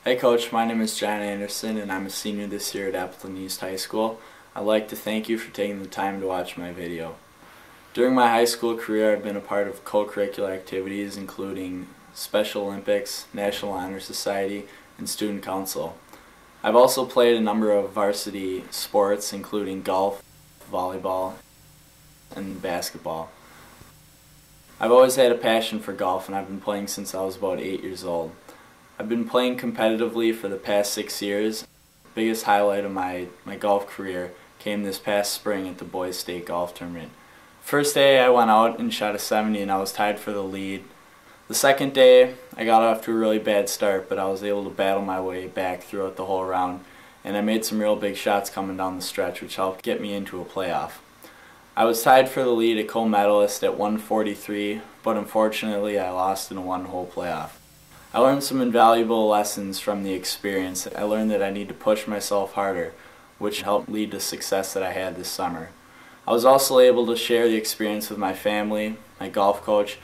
Hey Coach, my name is John Anderson and I'm a senior this year at Appleton East High School. I'd like to thank you for taking the time to watch my video. During my high school career, I've been a part of co-curricular activities including Special Olympics, National Honor Society, and Student Council. I've also played a number of varsity sports including golf, volleyball, and basketball. I've always had a passion for golf and I've been playing since I was about 8 years old. I've been playing competitively for the past 6 years. The biggest highlight of my golf career came this past spring at the Boys State Golf Tournament. First day I went out and shot a 70 and I was tied for the lead. The second day I got off to a really bad start, but I was able to battle my way back throughout the whole round and I made some real big shots coming down the stretch which helped get me into a playoff. I was tied for the lead, a co-medalist at 143, but unfortunately I lost in a one-hole playoff. I learned some invaluable lessons from the experience. I learned that I need to push myself harder, which helped lead to success that I had this summer. I was also able to share the experience with my family, my golf coach,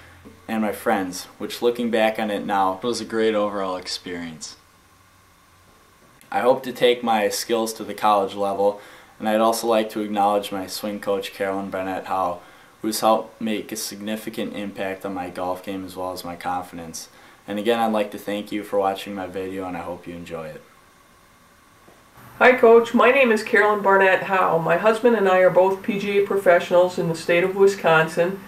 and my friends, which looking back on it now was a great overall experience. I hope to take my skills to the college level, and I'd also like to acknowledge my swing coach Carolyn Barnett-Howe, who's helped make a significant impact on my golf game as well as my confidence. And again, I'd like to thank you for watching my video and I hope you enjoy it. Hi Coach, my name is Carolyn Barnett-Howe. My husband and I are both PGA professionals in the state of Wisconsin.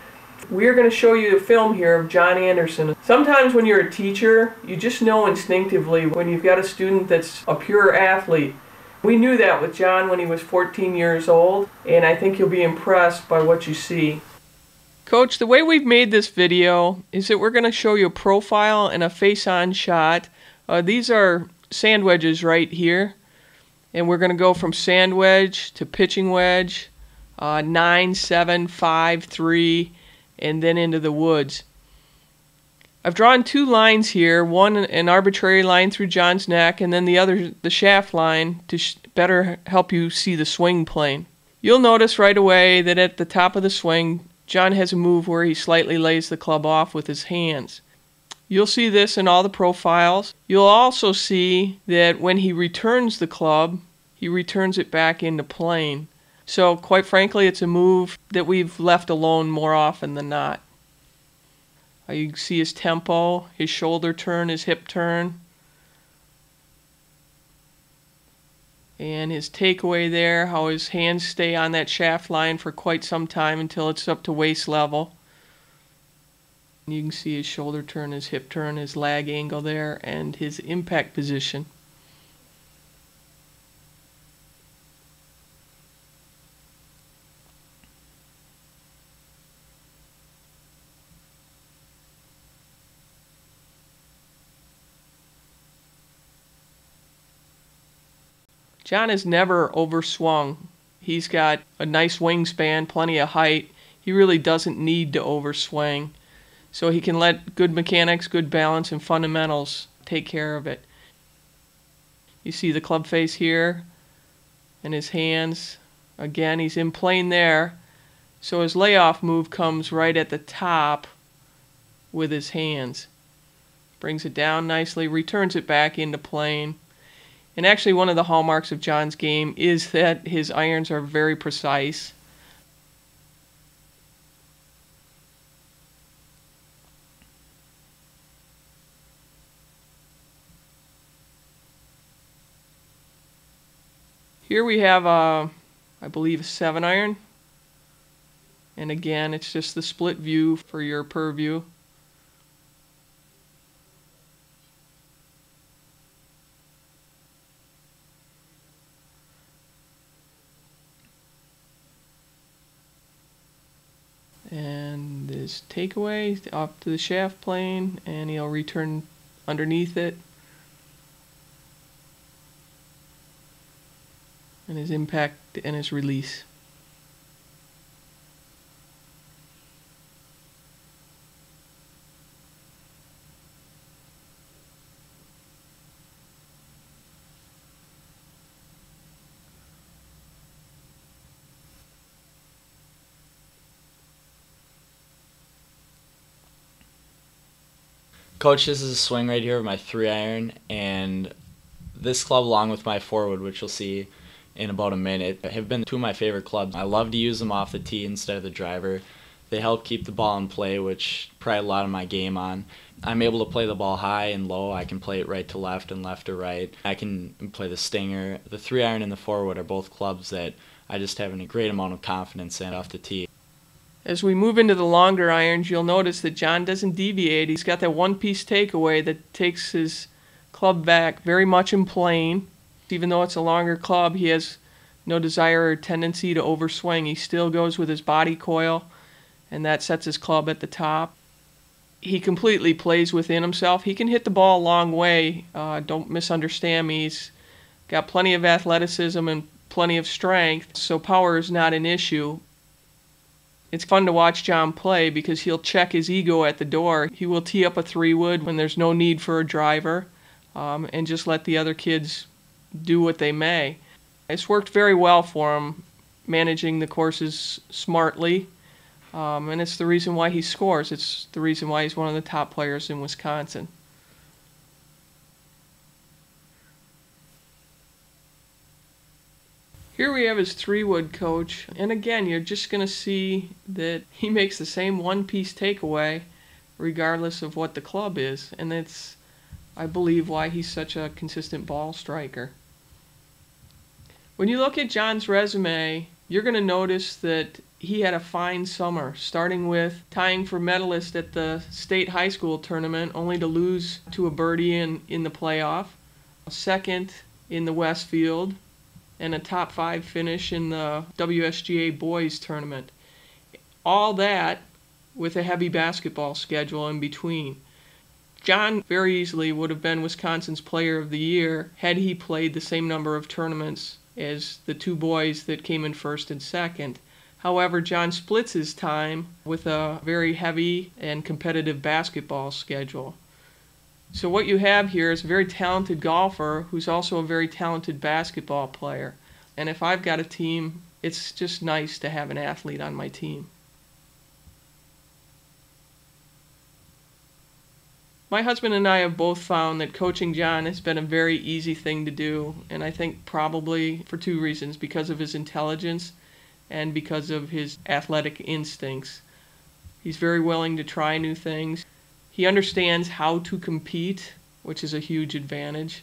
We are going to show you a film here of John Anderson. Sometimes when you're a teacher, you just know instinctively when you've got a student that's a pure athlete. We knew that with John when he was 14 years old, and I think you'll be impressed by what you see. Coach, the way we've made this video is that we're going to show you a profile and a face-on shot. These are sand wedges right here, and we're going to go from sand wedge to pitching wedge, 9, 7, 5, 3, and then into the woods. I've drawn two lines here, one an arbitrary line through John's neck, and then the other the shaft line to better help you see the swing plane. You'll notice right away that at the top of the swing, John has a move where he slightly lays the club off with his hands. You'll see this in all the profiles. You'll also see that when he returns the club, he returns it back into plane. So quite frankly, it's a move that we've left alone more often than not. You can see his tempo, his shoulder turn, his hip turn, and his takeaway there, how his hands stay on that shaft line for quite some time until it's up to waist level. You can see his shoulder turn, his hip turn, his lag angle there, and his impact position. John has never overswung. He's got a nice wingspan, plenty of height. He really doesn't need to overswing. So he can let good mechanics, good balance, and fundamentals take care of it. You see the club face here and his hands. Again, he's in plane there. So his layoff move comes right at the top with his hands. Brings it down nicely, returns it back into plane. And actually one of the hallmarks of John's game is that his irons are very precise. Here we have, I believe, a 7-iron. And again, it's just the split view for your purview. And this takeaway off to the shaft plane, and he'll return underneath it. And his impact and his release. Coach, this is a swing right here with my 3-iron, and This club, along with my forward, which you'll see in about a minute, have been two of my favorite clubs. I love to use them off the tee instead of the driver. They help keep the ball in play, which I pride a lot of my game on. I'm able to play the ball high and low. I can play it right to left and left to right. I can play the stinger. The 3-iron and the forward are both clubs that I just have a great amount of confidence in off the tee. As we move into the longer irons, you'll notice that John doesn't deviate. He's got that one-piece takeaway that takes his club back very much in plane. Even though it's a longer club, he has no desire or tendency to overswing. He still goes with his body coil, and that sets his club at the top. He completely plays within himself. He can hit the ball a long way. Don't misunderstand me. He's got plenty of athleticism and plenty of strength, so power is not an issue. It's fun to watch John play because he'll check his ego at the door. He will tee up a 3-wood when there's no need for a driver, and just let the other kids do what they may. It's worked very well for him, managing the courses smartly, and it's the reason why he scores. It's the reason why he's one of the top players in Wisconsin. Here we have his 3-wood coach, and again, you're just going to see that he makes the same one-piece takeaway regardless of what the club is, and that's, I believe, why he's such a consistent ball striker. When you look at John's resume, you're going to notice that he had a fine summer, starting with tying for medalist at the state high school tournament, only to lose to a birdie in the playoff, second in the Westfield, and a top 5 finish in the WSGA boys tournament. All that with a heavy basketball schedule in between. John very easily would have been Wisconsin's Player of the Year had he played the same number of tournaments as the two boys that came in first and second. However, John splits his time with a very heavy and competitive basketball schedule. So what you have here is a very talented golfer who's also a very talented basketball player. And if I've got a team, it's just nice to have an athlete on my team. My husband and I have both found that coaching John has been a very easy thing to do, and I think probably for 2 reasons: because of his intelligence and because of his athletic instincts. He's very willing to try new things. He understands how to compete, which is a huge advantage.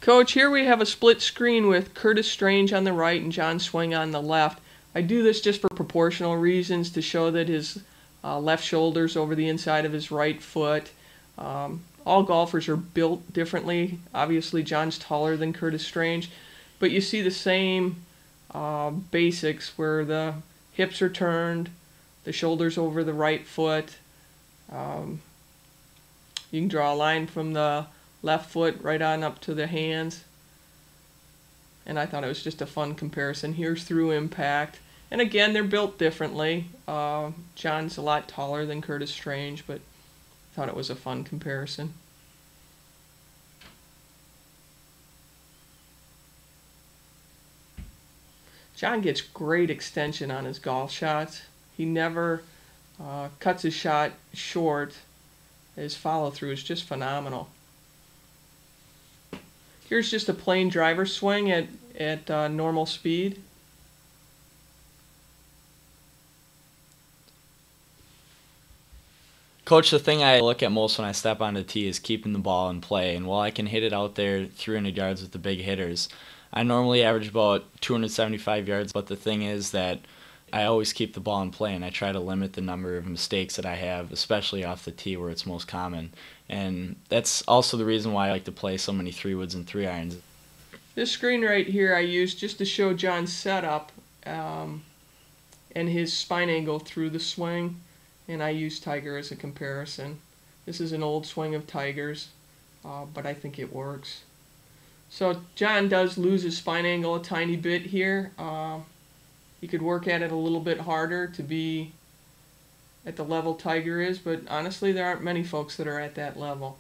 Coach, here we have a split screen with Curtis Strange on the right and John Swing on the left. I do this just for proportional reasons, to show that his left shoulder's over the inside of his right foot. All golfers are built differently. Obviously, John's taller than Curtis Strange, but you see the same basics where the hips are turned, the shoulder's over the right foot. You can draw a line from the left foot right on up to the hands. And I thought it was just a fun comparison. Here's through impact. And again, they're built differently. John's a lot taller than Curtis Strange, but I thought it was a fun comparison. John gets great extension on his golf shots. He never cuts his shot short. His follow-through is just phenomenal. Here's just a plain driver swing at normal speed. Coach, the thing I look at most when I step on the tee is keeping the ball in play, and while I can hit it out there 300 yards with the big hitters, I normally average about 275 yards, but the thing is that I always keep the ball in play, and I try to limit the number of mistakes that I have, especially off the tee where it's most common. And that's also the reason why I like to play so many 3-woods and 3-irons. This screen right here I used just to show John's setup and his spine angle through the swing, and I use Tiger as a comparison. This is an old swing of Tiger's, but I think it works. So John does lose his spine angle a tiny bit here. He could work at it a little bit harder to be at the level Tiger is, but honestly there aren't many folks that are at that level.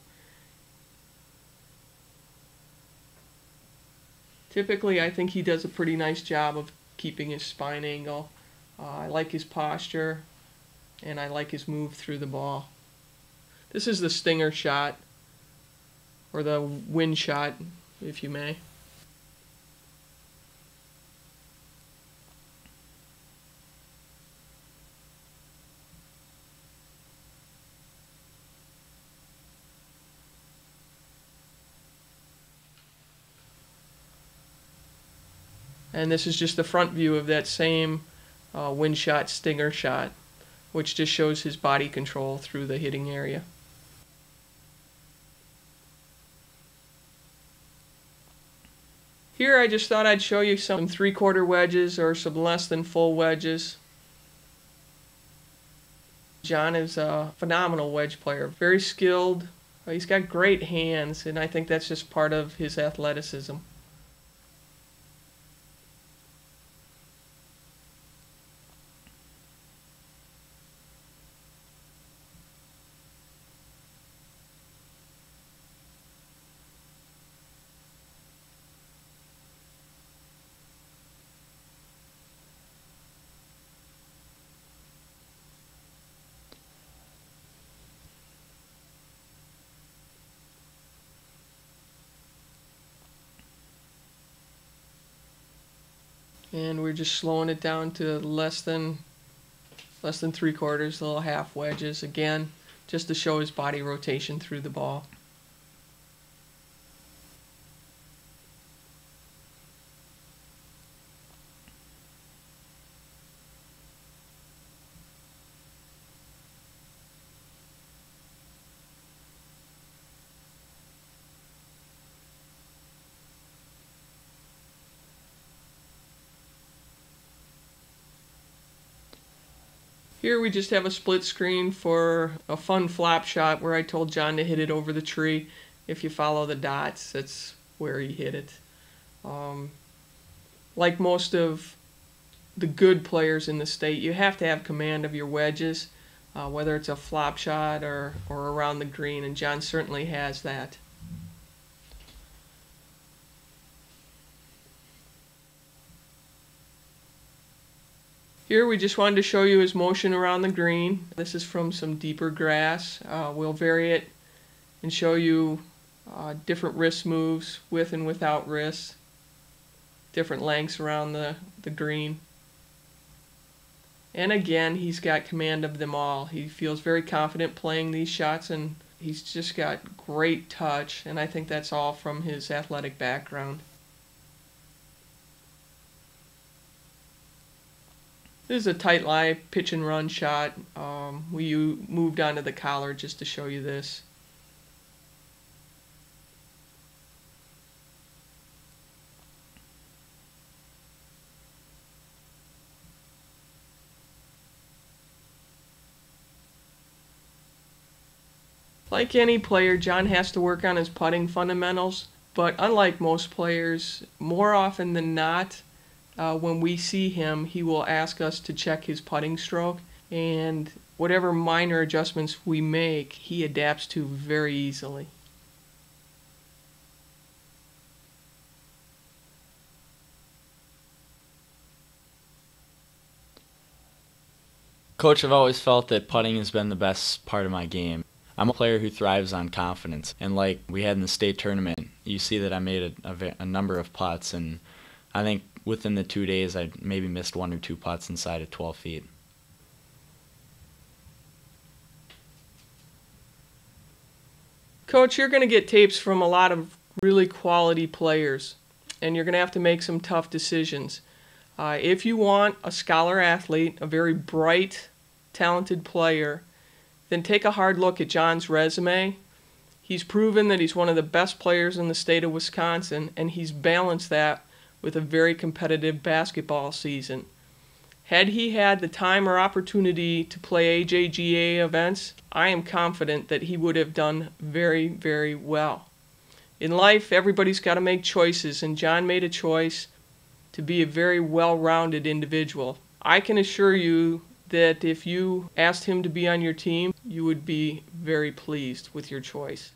Typically I think he does a pretty nice job of keeping his spine angle. I like his posture, and I like his move through the ball. This is the stinger shot. or the wind shot, if you may. And this is just the front view of that same wind shot, stinger shot, which just shows his body control through the hitting area. Here I just thought I'd show you some 3/4 wedges or some less than full wedges. John is a phenomenal wedge player, very skilled. He's got great hands, and I think that's just part of his athleticism. And we're just slowing it down to less than 3/4, little half wedges, again, just to show his body rotation through the ball. Here we just have a split screen for a fun flop shot where I told John to hit it over the tree. If you follow the dots, that's where he hit it. Like most of the good players in the state, you have to have command of your wedges, whether it's a flop shot or around the green, and John certainly has that. Here we just wanted to show you his motion around the green. This is from some deeper grass. We'll vary it and show you different wrist moves with and without wrists, different lengths around the green. And again, he's got command of them all. He feels very confident playing these shots, and he's just got great touch, and I think that's all from his athletic background. This is a tight lie pitch and run shot. We moved onto the collar just to show you this. Like any player, John has to work on his putting fundamentals, but unlike most players, more often than not, when we see him, he will ask us to check his putting stroke, and whatever minor adjustments we make, he adapts to very easily. Coach, I've always felt that putting has been the best part of my game. I'm a player who thrives on confidence, and like we had in the state tournament, you see that I made a number of putts, and I think within the 2 days I maybe missed 1 or 2 putts inside of 12 feet. Coach, you're going to get tapes from a lot of really quality players, and you're going to have to make some tough decisions. If you want a scholar athlete, a very bright, talented player, then take a hard look at John's resume. He's proven that he's one of the best players in the state of Wisconsin, and he's balanced that with a very competitive basketball season. Had he had the time or opportunity to play AJGA events, I am confident that he would have done very, very well. In life, everybody's got to make choices, and John made a choice to be a very well-rounded individual. I can assure you that if you asked him to be on your team, you would be very pleased with your choice.